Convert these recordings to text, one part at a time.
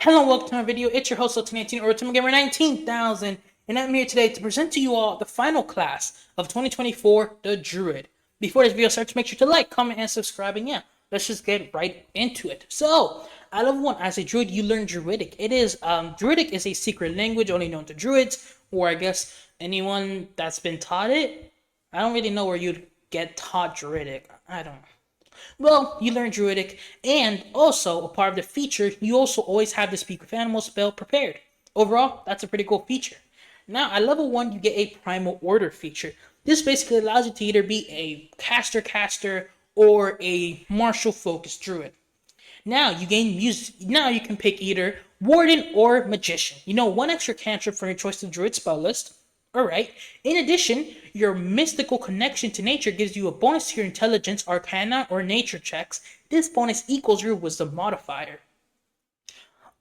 Hello, welcome to my video. It's your host, Ultimate or Ultimate Gamer 19,000, and I'm here today to present to you all the final class of 2024, the Druid. Before this video starts, make sure to like, comment, and subscribe, and yeah, let's just get right into it. So, at level 1, as a Druid, you learn Druidic. Druidic is a secret language only known to Druids, or I guess anyone that's been taught it. I don't really know where you'd get taught Druidic. I don't know. Well, you learn Druidic, and also, a part of the feature, you also always have the Speak with Animals spell prepared. Overall, that's a pretty cool feature. Now, at level 1, you get a Primal Order feature. This basically allows you to either be a caster or a martial-focused Druid. Now, you gain music. Now, you can pick either Warden or Magician. One extra cantrip for your choice of Druid spell list. Alright. In addition, your mystical connection to nature gives you a bonus to your intelligence, arcana, or nature checks. This bonus equals your wisdom modifier.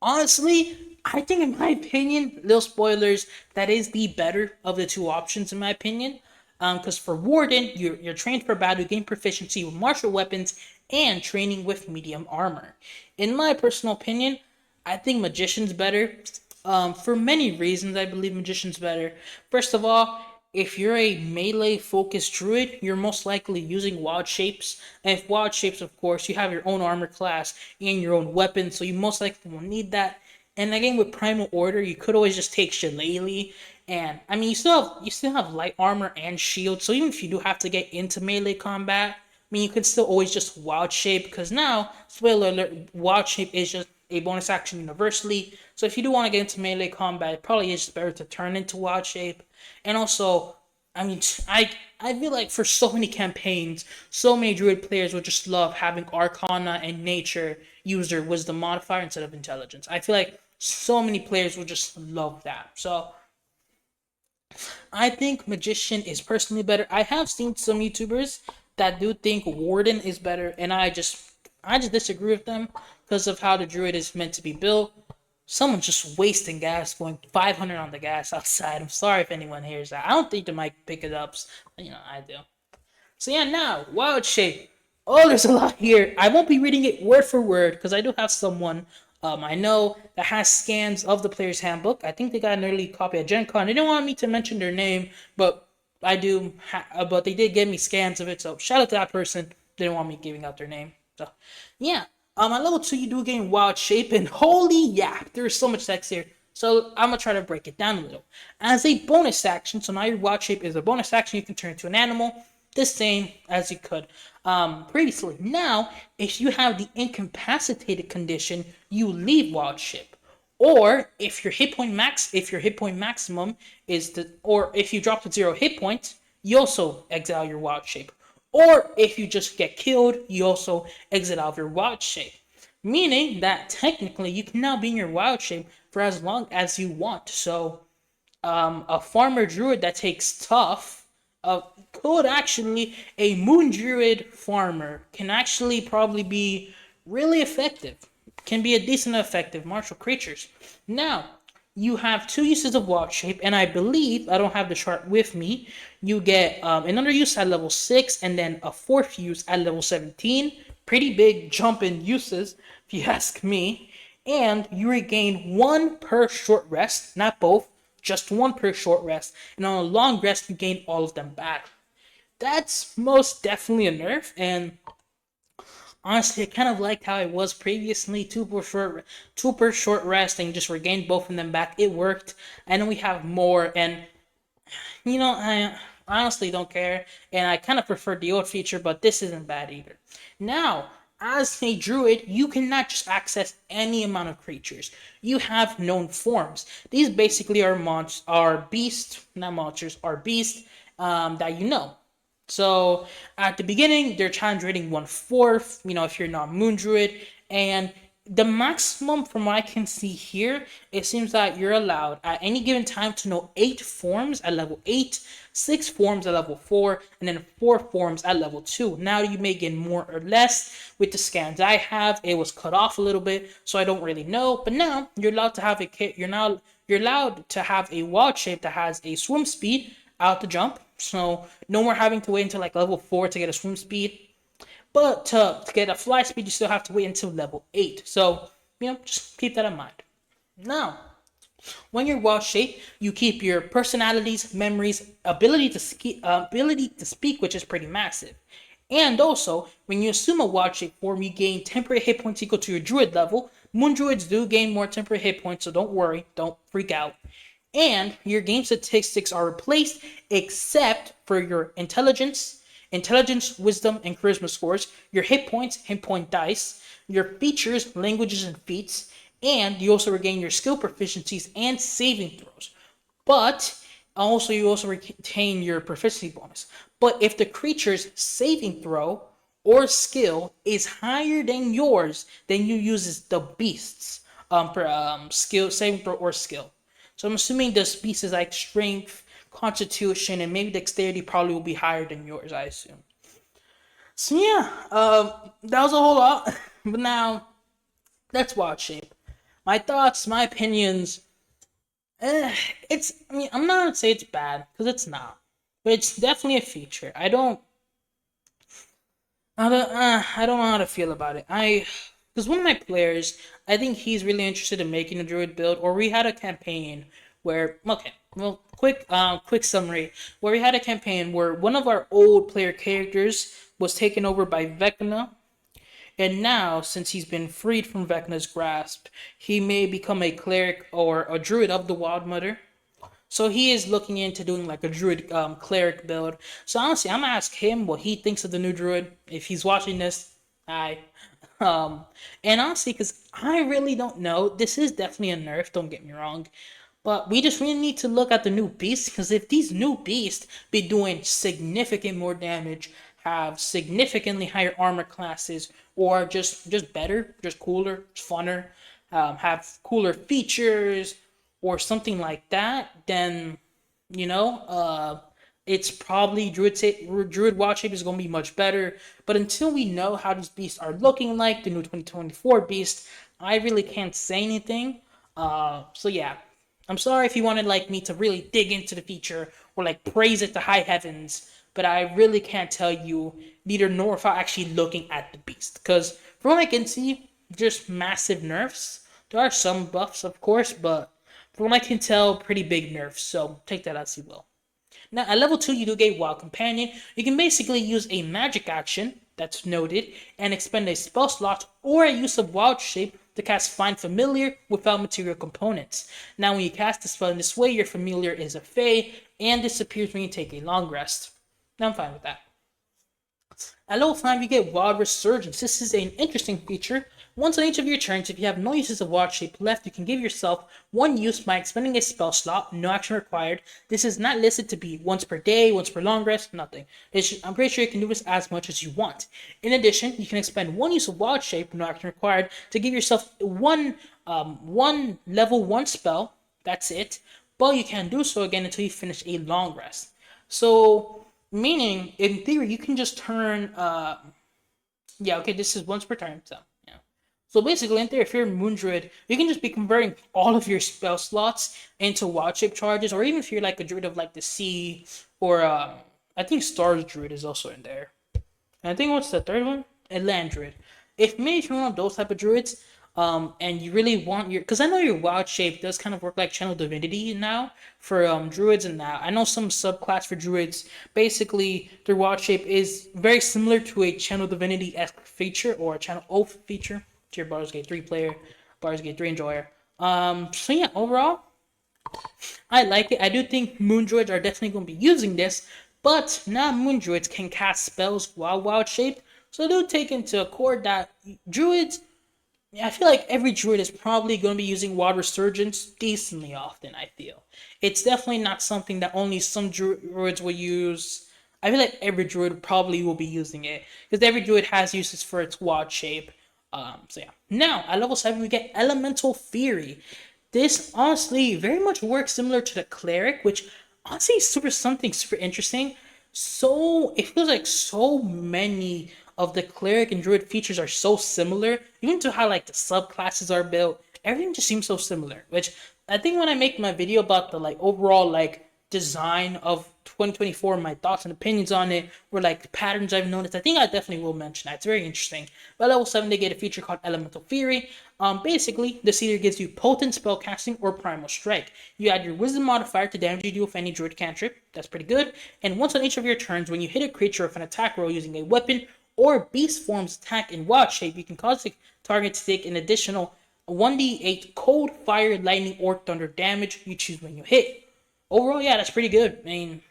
Honestly, I think in my opinion, little spoilers, that is the better of the two options in my opinion. Because for Warden, you're trained for battle, you gain proficiency with martial weapons, and training with medium armor. In my personal opinion, I think Magician's better. For many reasons, I believe Magician's better. First of all, if you're a melee-focused druid, you're most likely using wild shapes. And if wild shapes, of course, you have your own armor class and your own weapon, so you most likely will need that. And again, with Primal Order, you could always just take Shillelagh. And, I mean, you still have light armor and shield, so even if you do have to get into melee combat, you can still always just wild shape, because now, spoiler alert, wild shape is just a bonus action universally. So if you do want to get into melee combat, it probably is better to turn into wild shape. And also, I feel like for so many campaigns, so many druid players would just love having arcana and nature use their wisdom modifier instead of intelligence. I feel like so many players would just love that. So I think Magician is personally better. I have seen some YouTubers that do think Warden is better, and I just disagree with them because of how the Druid is meant to be built. Someone's just wasting gas, going 500 on the gas outside. I'm sorry if anyone hears that. I don't think they might pick it up. I do. So yeah, now, Wild Shape. Oh, there's a lot here. I won't be reading it word for word because I do have someone I know that has scans of the player's handbook. I think they got an early copy at Gen Con. They didn't want me to mention their name, but I do. But they did give me scans of it. So shout out to that person. They didn't want me giving out their name. So yeah. At level 2, you do gain Wild Shape, and holy yeah, there's so much text here. So I'm gonna try to break it down a little. As a bonus action, so now your Wild Shape is a bonus action. You can turn into an animal, the same as you could previously. Now, if you have the incapacitated condition, you leave Wild Shape. Or if your hit point maximum is or if you drop to 0 hit points, you also exile your Wild Shape. Or if you just get killed, you also exit out of your wild shape. Meaning that technically you can now be in your wild shape for as long as you want. So a farmer druid that takes tough could actually, a moon druid farmer can actually probably be really effective. Can be a decent effective martial creatures. Now, you have two uses of wild shape, and I believe, I don't have the chart with me, you get another use at level 6 and then a fourth use at level 17. Pretty big jump in uses, if you ask me. And you regain one per short rest, not both, just one per short rest. And on a long rest, you gain all of them back. That's most definitely a nerf, and honestly, I kind of liked how it was previously. Two per short rest, and just regained both of them back. It worked, and then we have more. And I honestly don't care, and I kind of prefer the old feature, but this isn't bad either. Now, as a druid, you cannot just access any amount of creatures. You have known forms. These basically are beasts, not monsters, are beasts that you know. So at the beginning, they're challenge rating 1/4, if you're not Moon Druid. And the maximum from what I can see here, it seems that you're allowed at any given time to know 8 forms at level 8, 6 forms at level 4, and then 4 forms at level 2. Now you may get more or less. With the scans I have, it was cut off a little bit, so I don't really know. But now you're allowed to have you're allowed to have a wild shape that has a swim speed out the jump. So no more having to wait until like level 4 to get a swim speed. But to get a fly speed, you still have to wait until level 8. So, just keep that in mind. Now, when you're wild shape, you keep your personalities, memories, ability to speak, which is pretty massive. And also, when you assume a wild shape form, you gain temporary hit points equal to your druid level. Moon druids do gain more temporary hit points, so don't worry, don't freak out. And your game statistics are replaced except for your intelligence, wisdom, and charisma scores, your hit point dice, your features, languages, and feats, and you also regain your skill proficiencies and saving throws. But also you also retain your proficiency bonus. But if the creature's saving throw or skill is higher than yours, then you use the beast's skill saving throw or skill. So I'm assuming the beast is like strength, constitution, and maybe dexterity probably will be higher than yours, I assume. So yeah, that was a whole lot. But now that's wild shape. My thoughts, my opinions. It's. I mean, I'm not gonna say it's bad because it's not, but it's definitely a feature. I don't know how to feel about it. Because one of my players, I think he's really interested in making a druid build, or we had a campaign where, okay, well, quick summary, where we had a campaign where one of our old player characters was taken over by Vecna, and now, since he's been freed from Vecna's grasp, he may become a cleric or a druid of the Wild Mother. So he is looking into doing like a druid cleric build. So honestly, I'm gonna ask him what he thinks of the new druid. If he's watching this, hi. And honestly, because I really don't know, this is definitely a nerf. Don't get me wrong, but we just really need to look at the new beasts because if these new beasts be doing significant more damage, have significantly higher armor classes, or just better, just cooler, funner, have cooler features, or something like that, then you know, it's probably Druid Wild Shape is going to be much better. But until we know how these beasts are looking like the new 2024 beast, I really can't say anything. So yeah, I'm sorry if you wanted like me to really dig into the feature or like praise it to high heavens, but I really can't tell you neither nor without actually looking at the beast. Because from what I can see, just massive nerfs. There are some buffs, of course, but from what I can tell, pretty big nerfs. So take that as you will. Now, at level 2, you do get Wild Companion. You can basically use a magic action, that's noted, and expend a spell slot or a use of Wild Shape to cast Find Familiar without material components. Now, when you cast the spell in this way, your Familiar is a Fey and disappears when you take a long rest. Now, I'm fine with that. At level 5, you get Wild Resurgence. This is an interesting feature. Once on each of your turns, if you have no uses of Wild Shape left, you can give yourself one use by expending a spell slot, no action required. This is not listed to be once per day, once per long rest, nothing. I'm pretty sure you can do this as much as you want. In addition, you can expend one use of Wild Shape, no action required, to give yourself one level 1 spell, that's it, but you can't do so again until you finish a long rest. So, meaning, in theory, you can just turn, yeah, okay, this is once per turn, so, yeah. So basically, in theory, if you're Moon Druid, you can just be converting all of your spell slots into wild shape charges, or even if you're like a Druid of like the sea, or, I think Stars Druid is also in there. And I think what's the third one? A land druid. If maybe you're one of those type of druids, and you really want your, because I know your wild shape does kind of work like channel divinity now for druids, and now I know some subclass for druids. Basically, their wild shape is very similar to a channel divinity esque feature or a channel oath feature to your Baldur's Gate 3 player, Baldur's Gate 3 enjoyer. So yeah, overall, I like it. I do think Moon Druids are definitely going to be using this, but now Moon Druids can cast spells while wild shaped. So do take into account that Druids, I feel like every Druid is probably going to be using Wild Resurgence decently often, I feel. It's definitely not something that only some Druids will use. I feel like every Druid probably will be using it, because every Druid has uses for its wild shape. So yeah. Now, at level 7, we get Elemental Fury. This honestly very much works similar to the cleric, which honestly is super interesting. So it feels like so many of the cleric and druid features are so similar, even to how like the subclasses are built. Everything just seems so similar. Which I think when I make my video about the like overall like design of 2024, my thoughts and opinions on it, or like patterns I've noticed. I think I definitely will mention that. It's very interesting. By level 7, they get a feature called Elemental Fury. Basically, this either gives you potent spellcasting or primal strike. You add your wisdom modifier to damage you deal with any druid cantrip. That's pretty good. And once on each of your turns, when you hit a creature with an attack roll using a weapon or beast form's attack in wild shape, you can cause the target to take an additional 1d8 cold, fire, lightning, or thunder damage. You choose when you hit. Overall, yeah, that's pretty good. I mean,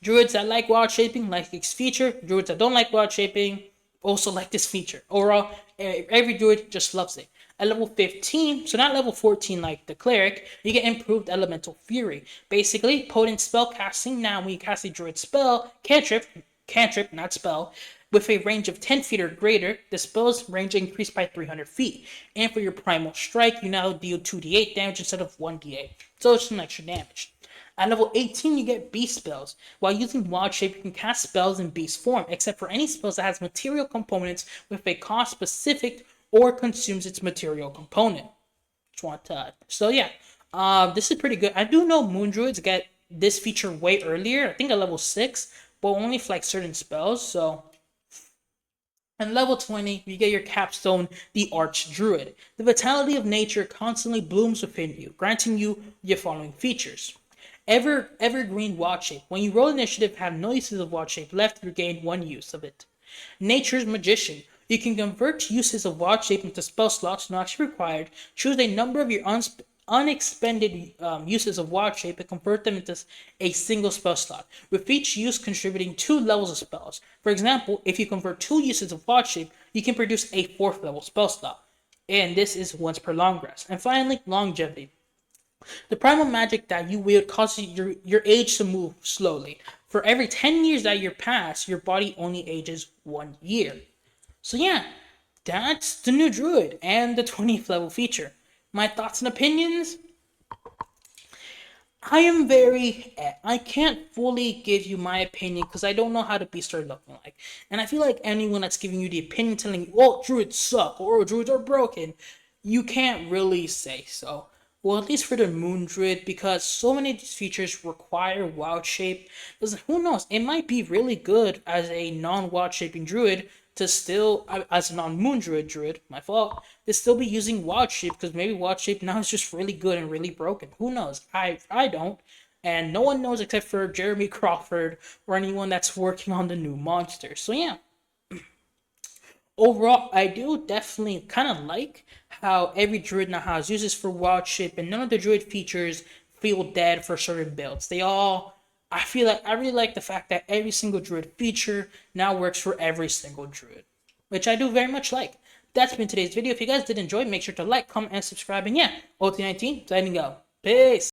druids that like wild shaping like this feature. Druids that don't like wild shaping also like this feature. Overall, every druid just loves it. At level 15, so not level 14 like the cleric, you get improved elemental fury. Basically, potent spell casting. Now, when you cast a druid spell, cantrip, not spell, with a range of 10 feet or greater, the spell's range increased by 300 feet. And for your primal strike, you now deal 2d8 damage instead of 1d8. So it's some extra damage. At level 18, you get beast spells. While using wild shape, you can cast spells in beast form, except for any spells that has material components with a cost specific or consumes its material component. Just want to. So yeah, this is pretty good. I do know moon druids get this feature way earlier. I think at level 6, but only for like certain spells. So and level 20, you get your capstone, the Arch Druid. The vitality of nature constantly blooms within you, granting you the following features. Evergreen Wild Shape. When you roll initiative, have no uses of Wild Shape left, you gain 1 use of it. Nature's Magician. You can convert uses of Wild Shape into spell slots not actually required. Choose a number of your unexpended uses of Wild Shape and convert them into a single spell slot, with each use contributing 2 levels of spells. For example, if you convert 2 uses of Wild Shape, you can produce a 4th level spell slot. And this is once per long rest. And finally, Longevity. The primal magic that you wield causes your age to move slowly. For every 10 years that you pass, your body only ages 1 year. So yeah, that's the new Druid and the 20th level feature. My thoughts and opinions? I can't fully give you my opinion because I don't know how the beasts are looking like. And I feel like anyone that's giving you the opinion telling you, oh, druids suck or druids are broken, you can't really say so. Well, at least for the moon druid, because so many of these features require wild shape. Because who knows, it might be really good as a non-wild shaping druid to still, as a non-moon druid, my fault, to still be using wild shape, because maybe wild shape now is just really good and really broken. Who knows? I don't. And no one knows except for Jeremy Crawford or anyone that's working on the new monster. So yeah. Overall, I do definitely kind of like how every druid now has uses for wild shape, and none of the druid features feel dead for certain builds. I feel like I really like the fact that every single druid feature now works for every single druid, which I do very much like. That's been today's video. If you guys did enjoy, make sure to like, comment, and subscribe. And yeah, OT19 signing out. Peace.